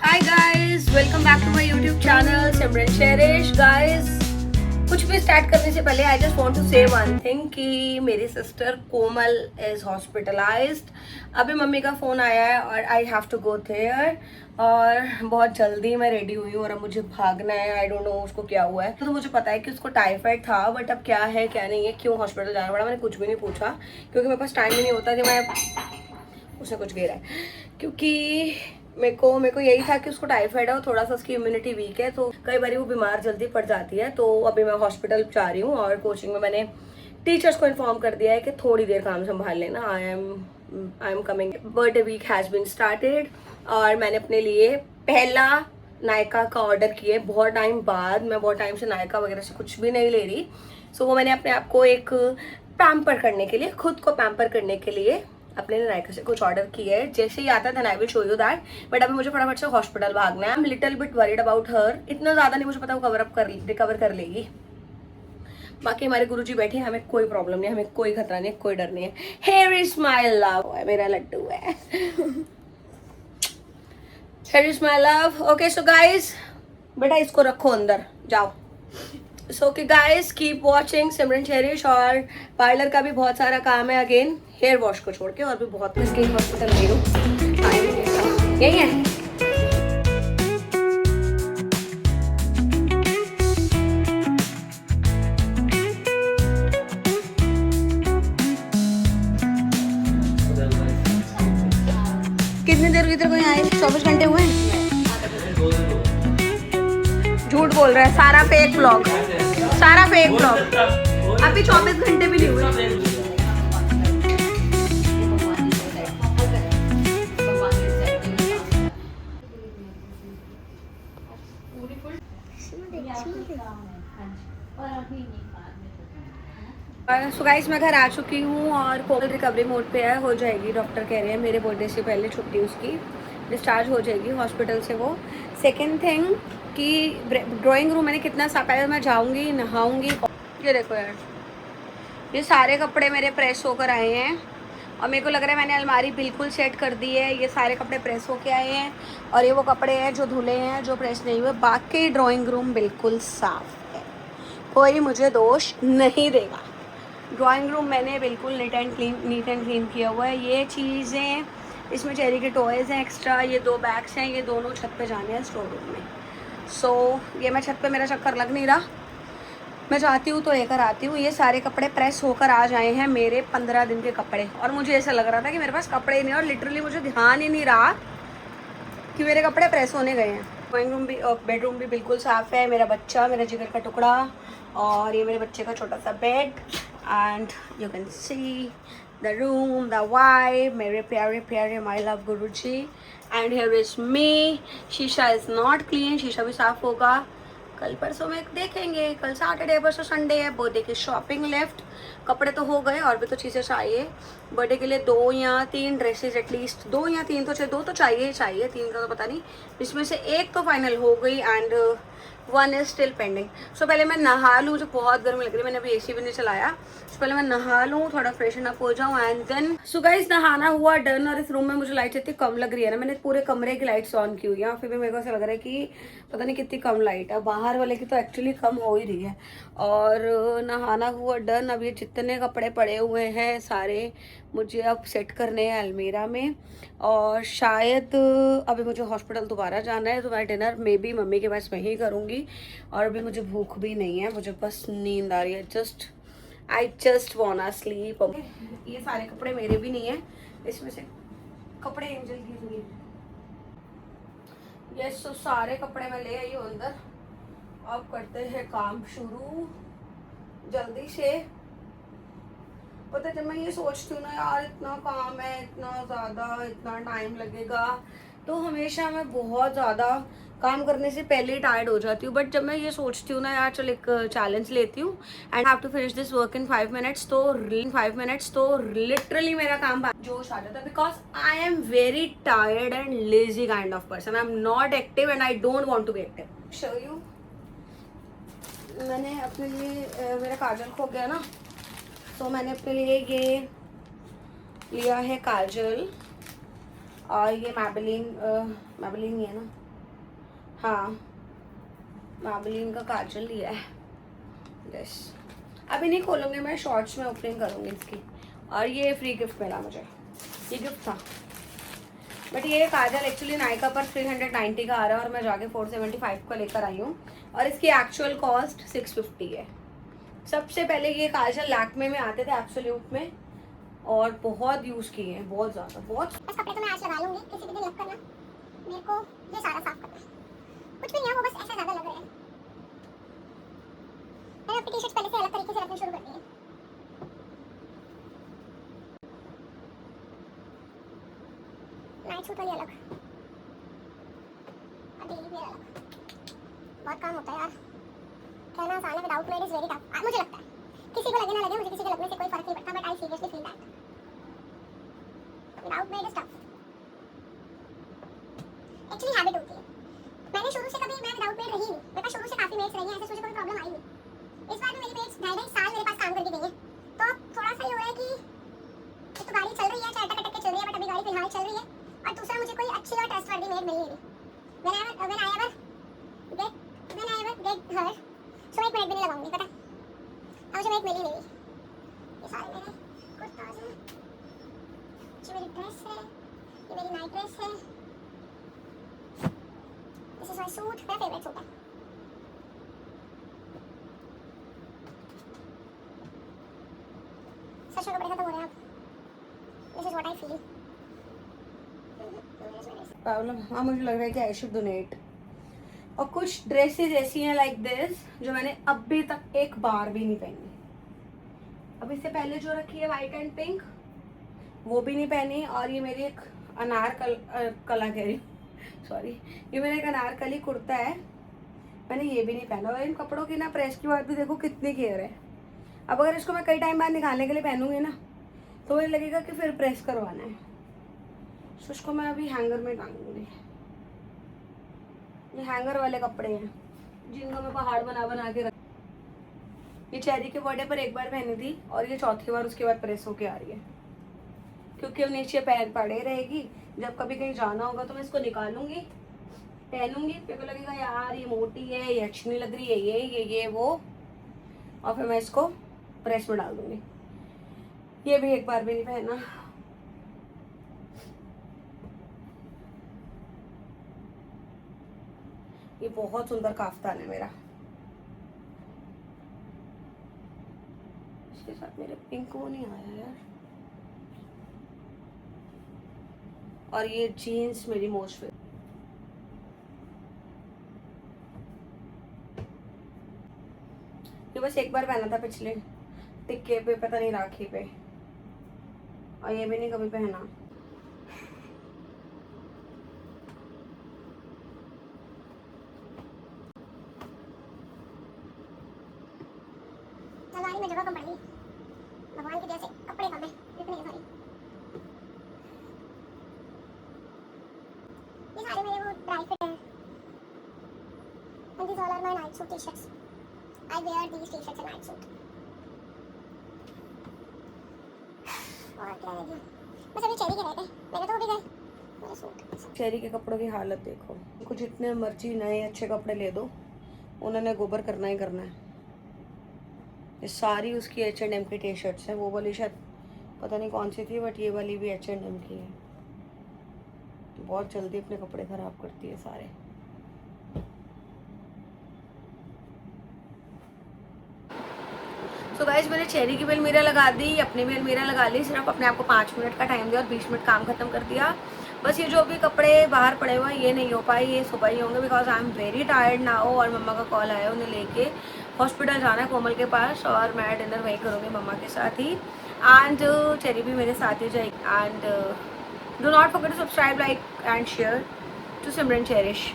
Hi guys, welcome back to my YouTube channel Simran शेरिश। guys, कुछ भी start करने से पहले I just want to say one thing कि मेरी सिस्टर कोमल इज हॉस्पिटलाइज्ड। अभी मम्मी का फ़ोन आया है और I have to go there और बहुत जल्दी मैं रेडी हुई हूँ और अब मुझे भागना है। आई डोंट नो उसको क्या हुआ है। तो मुझे पता है कि उसको टाइफाइड था, बट अब क्या है क्या नहीं है, क्यों हॉस्पिटल जाना पड़ा, मैंने कुछ भी नहीं पूछा क्योंकि मेरे पास टाइम ही नहीं होता कि मैं उसने कुछ घेरा है। क्योंकि मेरे को यही था कि उसको टाइफाइड है और थोड़ा सा उसकी इम्यूनिटी वीक है, तो कई बार वो बीमार जल्दी पड़ जाती है। तो अभी मैं हॉस्पिटल जा रही हूँ और कोचिंग में मैंने टीचर्स को इन्फॉर्म कर दिया है कि थोड़ी देर काम संभाल लेना। I am coming. Birthday week has been started और मैंने अपने लिए पहला नायका का ऑर्डर किया बहुत टाइम बाद। मैं बहुत टाइम से नायका वगैरह से कुछ भी नहीं ले रही। सो वो मैंने अपने आप को एक पैम्पर करने के लिए, खुद को पैम्पर करने के लिए अपने नायका से कुछ ऑर्डर किया है। जैसे ही आता है then I will show you that. But अभी मुझे फटाफट से हॉस्पिटल भागना है। I am little bit worried about her. इतना ज़्यादा नहीं, मुझे पता वो रिकवर कर लेगी। बाकी हमारे गुरुजी बैठे हैं, हमें कोई प्रॉब्लम नहीं, हमें कोई खतरा नहीं, कोई डर नहीं है। हेयर इज माई लव, मेरा लड्डू है। Here is my love. Okay so guys, बेटा इसको रखो अंदर, जाओ। सो कि गाइस कीप वॉचिंग सिमरन शेरिश। और पार्लर का भी बहुत सारा काम है अगेन, हेयर वॉश को छोड़ के। और भी बहुत इसके हॉस्पिटल गई हूँ, यही है। कितनी देर इधर कोई आए? 24 घंटे हुए हैं। झूठ बोल रहा है, सारा फेक ब्लॉग, सारा फेक ब्लॉग। अभी 24 घंटे भी नहीं हुए। सो गाइस मैं घर आ चुकी हूँ और कोमल रिकवरी मोड पे है, हो जाएगी। डॉक्टर कह रहे हैं मेरे बर्थडे से पहले छुट्टी उसकी डिस्चार्ज हो जाएगी हॉस्पिटल से वो। सेकंड थिंग कि ड्राइंग रूम मैंने कितना सा पहले मैं जाऊँगी, नहाऊँगी। ये देखो यार, ये सारे कपड़े मेरे प्रेस होकर आए हैं और मेरे को लग रहा है मैंने अलमारी बिल्कुल सेट कर दी है। ये सारे कपड़े प्रेस होके आए हैं और ये वो कपड़े हैं जो धुले हैं, जो प्रेस नहीं हुए। बाकी ड्राइंग रूम बिल्कुल साफ है, कोई मुझे दोष नहीं देगा। ड्राइंग रूम मैंने बिल्कुल नीट एंड क्लीन किया हुआ है। ये चीज़ें, इसमें चेरी के टॉयज़ हैं एक्स्ट्रा। ये 2 बैग्स हैं, ये दोनों छत पे जाने हैं स्टोर रूम में। सो ये मैं छत पे, मेरा चक्कर लग नहीं रहा, मैं जाती हूँ तो लेकर आती हूँ। ये सारे कपड़े प्रेस होकर आ जाए हैं, मेरे 15 दिन के कपड़े। और मुझे ऐसा लग रहा था कि मेरे पास कपड़े ही नहीं, और लिटरली मुझे ध्यान ही नहीं रहा कि मेरे कपड़े प्रेस होने गए हैं। ड्राइंग रूम भी, बेडरूम भी बिल्कुल साफ़ है। मेरा बच्चा, मेरा जिगर का टुकड़ा, और ये मेरे बच्चे का छोटा सा bed. And you can see the room, the vibe, मेरे प्यारे प्यारे my love guru ji. And here is me. शीशा इज़ नॉट क्लीन, शीशा भी साफ़ होगा कल परसों में, देखेंगे। कल सैटरडे, परसों संडे है। बर्थडे की शॉपिंग लेफ्ट, कपड़े तो हो गए और भी तो चीज़ें चाहिए। बर्थडे के लिए 2 या 3 ड्रेसेस, एटलीस्ट 2 या 3 तो चाहिए, 2 तो चाहिए, 3 का तो पता नहीं। इसमें से एक तो फाइनल हो गई एंड 1 इज स्टिल पेंडिंग। सो पहले मैं नहा लूँ, मुझे बहुत गर्मी लग रही है, मैंने अभी एसी भी नहीं चलाया। सो पहले मैं नहा लूँ, थोड़ा फ्रेशन अप हो जाऊँ एंड देन। सो गाइस नहाना हुआ डन। और इस रूम में मुझे लाइट इतनी कम लग रही है ना, मैंने पूरे कमरे की लाइट्स ऑन की हुई है, फिर भी मेरे को ऐसा लग रहा है कि पता नहीं कितनी कम लाइट है। बाहर वाले की तो एक्चुअली कम हो ही रही है। और नहाना हुआ डन। अब ये जितने कपड़े पड़े हुए हैं सारे मुझे अब सेट करने हैं अलमीरा में। और शायद अभी मुझे हॉस्पिटल दोबारा जाना है, तो मैं डिनर मे बी मम्मी के पास वहीं करूँगी। और अभी मुझे भूख भी नहीं है, मुझे बस नींद आ रही है। I just वांना sleep. ये सारे कपड़े मेरे भी नहीं है, इसमें से कपड़े एंजल गिव मी। यस, तो सारे कपड़े मैं ले आई हूँ अंदर। अब करते हैं काम शुरू जल्दी से। पता है जब मैं ये सोचती हूँ ना यार, इतना काम है, इतना ज़्यादा, इतना टाइम लगेगा, तो हमेशा मैं बहुत ज़्यादा काम करने से पहले ही टायर्ड हो जाती हूँ। बट जब मैं ये सोचती हूँ ना यार, चल एक चैलेंज लेती हूँ and have to finish this work in 5 minutes, तो 5 मिनट्स तो लिटरली मेरा काम जोश आ जाता है। Because I am very tired and lazy kind of person. I am not active and I don't want to be active. Show you, मैंने अपने लिए मेरा काजल खो गया ना, तो मैंने अपने लिए ये लिया है काजल। और ये मैबेलिन ही है ना, हाँ, मैबेलिन का काजल लिया है। यस, अभी नहीं खोलूँगी मैं, शॉर्ट्स में ओपनिंग करूँगी इसकी। और ये फ्री गिफ्ट मिला मुझे, ये गिफ्ट था। बट ये काजल एक्चुअली नायका पर 390 का आ रहा है और मैं जाके 475 का लेकर आई हूँ। और इसकी एक्चुअल कॉस्ट 650 है। सबसे पहले ये काजल लैक्मे में आते थे एब्सोल्यूट में, और बहुत यूज़ किए हैं, बहुत ज़्यादा, बहुत। बस कपड़े तो मैं आज लगा लूँगी, किसी भी दिन लग करना मेरे को ये सारा साफ करना है। कुछ भी नहीं है, वो बस ऐसा ज़्यादा लग रहा है। मैंने अपनी टी शर्ट पहले से अलग तरीके से रखनी शुरू कर दी है। नाइट सूट वाली अलग, डेली वेयर अलग। बहुत काम होता है यार, कहना आसान है, without made is very tough. मुझे लगता है, किसी को लगे ना लगे, मुझे किसी के लगने से कोई फर्क नहीं पड़ता, but I seriously feel that without made is tough. Actually habit होती है। मैंने शुरू से कभी मैं विदाउट मेड रही नहीं, मेरे पास शुरू से काफी मेड्स रही हैं, ऐसे मुझे कोई प्रॉब्लम आई नहीं। इस बार मेरी मेड्स 2.5 साल मेरे पास काम करके गई हैं, तो अब थोड़ा सा ये हो रहा है कि एक तो गाड़ी चल रही है, चाहे अटक अटक के चल रही है, बट अभी गाड़ी फिलहाल चल रही है। और दूसरा, मुझे कोई अच्छी और ट्रस्टवर्दी मेड मिली नहीं। When I ever get her, so एक मिनट भी नहीं लगाऊंगी, पता। अब मुझे मेड मिली नहीं। ये सारे मेरे कुर्ताज हैं, ये मेरी ड्रेस है, ये मेरी नाइट ड्रेस है, दिस इज माय सूट, मेरा फेवरेट सूट है। सच में कपड़े खत्म हो रहे हैं अब। This is what I feel. Problem, हाँ मुझे लग रहा है कि आई शुड डोनेट। और कुछ ड्रेसेस ऐसी हैं लाइक दिस जो मैंने अभी तक एक बार भी नहीं पहनी। अब इससे पहले जो रखी है वाइट एंड पिंक, वो भी नहीं पहनी। और ये मेरी एक कला कह रही, सॉरी, ये मेरा एक अनारकली कुर्ता है, मैंने ये भी नहीं पहना। और इन कपड़ों की ना प्रेस की बात भी देखो कितनी केयर है। अब अगर इसको मैं कई टाइम बाद निकालने के लिए पहनूंगी ना, तो मुझे लगेगा कि फिर प्रेस करवाना है। तो इसको मैं अभी हैंगर में टांगूंगी। ये हैंगर वाले कपड़े हैं जिनको मैं पहाड़ बना बना के रख। ये चेरी के बर्थडे पर एक बार पहनी थी और ये चौथी बार उसके बाद प्रेस होके आ रही है, क्योंकि अब नीचे पैर पड़े रहेगी। जब कभी कहीं जाना होगा तो मैं इसको निकालूंगी, पहनूंगी, फिर को लगेगा यार ये मोटी है, ये अच्छी नहीं लग रही है, ये वो, और फिर मैं इसको प्रेस में डाल दूंगी। ये भी एक बार भी नहीं पहना। ये बहुत सुंदर काफ्तान है मेरा, इसके साथ मेरे पिंक वो नहीं आया यार। और ये जीन्स मेरी मोस्ट फेवरेट। ये बस एक बार पहना था पिछले टिक्के पे, पता नहीं राखी पे, और ये भी नहीं कभी पहना। अलमारी में जगह कम पड़ गई, भगवान की दया से कपड़े कम है, इतने सारे। ये सारे मेरे वो ड्राई फिट हैं, and these all are my night suit t-shirts. I wear these t-shirts and night suit. और क्या रह गया? बस अभी चेरी के रह गए, मेरे तो हो भी गए मेरे सूट। चेरी के कपड़ों की हालत देखो, कुछ इतने मर्जी नए अच्छे कपड़े ले दो, उन्होंने गोबर करना ही करना है। ये सारी उसकी H&M की टी शर्ट्स हैं, वो वाली शायद पता नहीं कौन सी थी, बट ये वाली भी H&M की है। बहुत जल्दी अपने कपड़े खराब करती है सारे। सो गाइस, मैंने चेरी की भी अलमीरा लगा दी, अपनी भी अलमीरा लगा ली, सिर्फ अपने आप को 5 मिनट का टाइम दिया और 20 मिनट काम खत्म कर दिया। बस ये जो भी कपड़े बाहर पड़े हुए हैं ये नहीं हो पाए, ये सुबह ही होंगे, because I am very tired now. और मम्मा का कॉल आया, उन्हें लेके हॉस्पिटल जाना है कोमल के पास, और मैं डिनर वहीं करूँगी मम्मा के साथ ही। एंड चेरी भी मेरे साथ ही जाएगी। And do not forget to subscribe, like and share to Simran cherish.